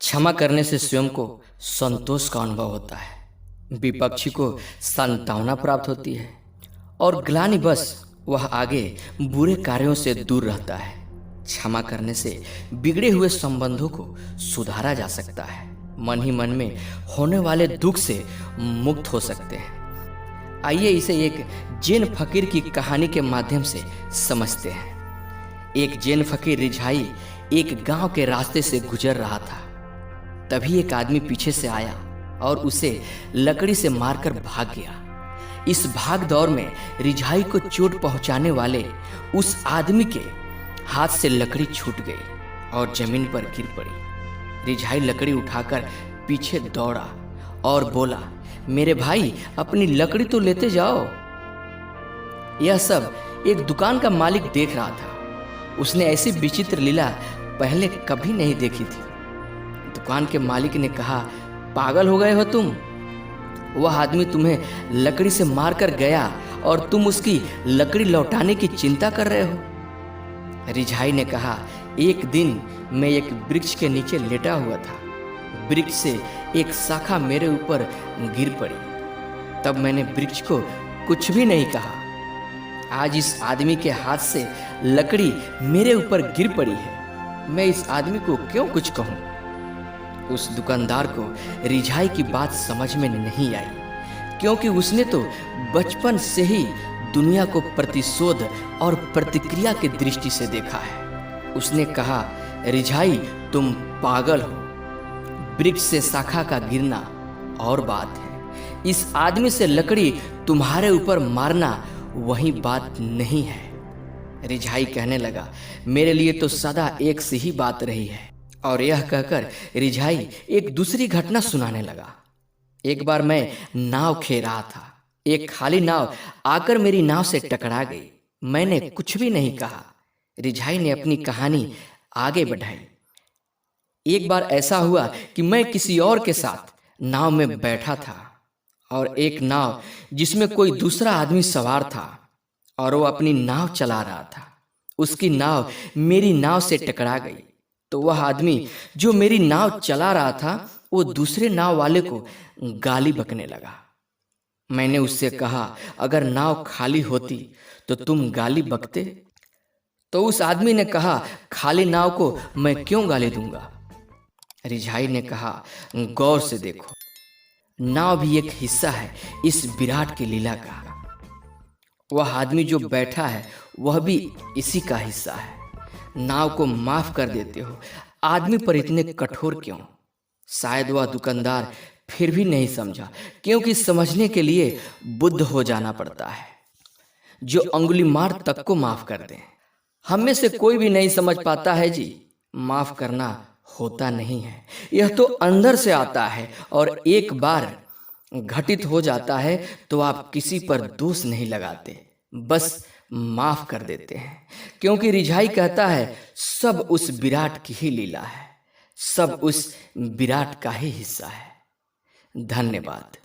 क्षमा करने से स्वयं को संतोष का अनुभव होता है, विपक्षी को सांत्वना प्राप्त होती है और ग्लानि बस वह आगे बुरे कार्यों से दूर रहता है। क्षमा करने से बिगड़े हुए संबंधों को सुधारा जा सकता है, मन ही मन में होने वाले दुख से मुक्त हो सकते हैं। आइए इसे एक जैन फकीर की कहानी के माध्यम से समझते हैं। एक जैन फकीर रिझाई एक गांव के रास्ते से गुजर रहा था। तभी एक आदमी पीछे से आया और उसे लकड़ी से मारकर भाग गया। इस भाग दौड़ में रिझाई को चोट पहुंचाने वाले उस आदमी के हाथ से लकड़ी छूट गई और जमीन पर गिर पड़ी। रिझाई लकड़ी उठाकर पीछे दौड़ा और बोला, मेरे भाई अपनी लकड़ी तो लेते जाओ। यह सब एक दुकान का मालिक देख रहा था। उसने ऐसी विचित्र लीला पहले कभी नहीं देखी थी। दुकान के मालिक ने कहा, पागल हो गए हो तुम? वह आदमी तुम्हें लकड़ी से मारकर गया और तुम उसकी लकड़ी लौटाने की चिंता कर रहे हो। रिझाई ने कहा, एक दिन मैं एक वृक्ष के नीचे लेटा हुआ था। वृक्ष से एक शाखा मेरे ऊपर गिर पड़ी। तब मैंने वृक्ष को कुछ भी नहीं कहा। आज इस आदमी के हाथ से लकड़ी मेरे ऊपर गिर पड़ी है, मैं इस आदमी को क्यों कुछ कहूं? उस दुकानदार को रिझाई की बात समझ में नहीं आई, क्योंकि उसने तो बचपन से ही दुनिया को प्रतिशोध और प्रतिक्रिया की दृष्टि से देखा है। उसने कहा, रिझाई तुम पागल हो। वृक्ष से शाखा का गिरना और बात है, इस आदमी से लकड़ी तुम्हारे ऊपर मारना वही बात नहीं है। रिझाई कहने लगा, मेरे लिए तो सदा एक सी ही बात रही है। और यह कहकर रिझाई एक दूसरी घटना सुनाने लगा। एक बार मैं नाव खे रहा था। एक खाली नाव आकर मेरी नाव से टकरा गई। मैंने कुछ भी नहीं कहा। रिझाई ने अपनी कहानी आगे बढ़ाई। एक बार ऐसा हुआ कि मैं किसी और के साथ नाव में बैठा था और एक नाव जिसमें कोई दूसरा आदमी सवार था और वो अपनी नाव चला रहा था। उसकी नाव मेरी नाव से टकरा गई तो वह आदमी जो मेरी नाव चला रहा था वो दूसरे नाव वाले को गाली बकने लगा। मैंने उससे कहा, अगर नाव खाली होती तो तुम गाली बकते? तो उस आदमी ने कहा, खाली नाव को मैं क्यों गाली दूंगा? रिझाई ने कहा, गौर से देखो, नाव भी एक हिस्सा है इस विराट की लीला का। वह आदमी जो बैठा है वह भी इसी का हिस्सा है। नाव को माफ कर देते हो, आदमी पर इतने कठोर क्यों? शायद वह दुकानदार फिर भी नहीं समझा, क्योंकि समझने के लिए बुद्ध हो जाना पड़ता है, जो अंगुलीमार तक को माफ कर दे। हम में से कोई भी नहीं समझ पाता है जी, माफ करना होता नहीं है, यह तो अंदर से आता है और एक बार घटित हो जाता है तो आप किसी पर दोष नहीं लगाते, बस माफ कर देते हैं। क्योंकि रिझाई कहता है, सब उस विराट की ही लीला है, सब उस विराट का ही हिस्सा है। धन्यवाद।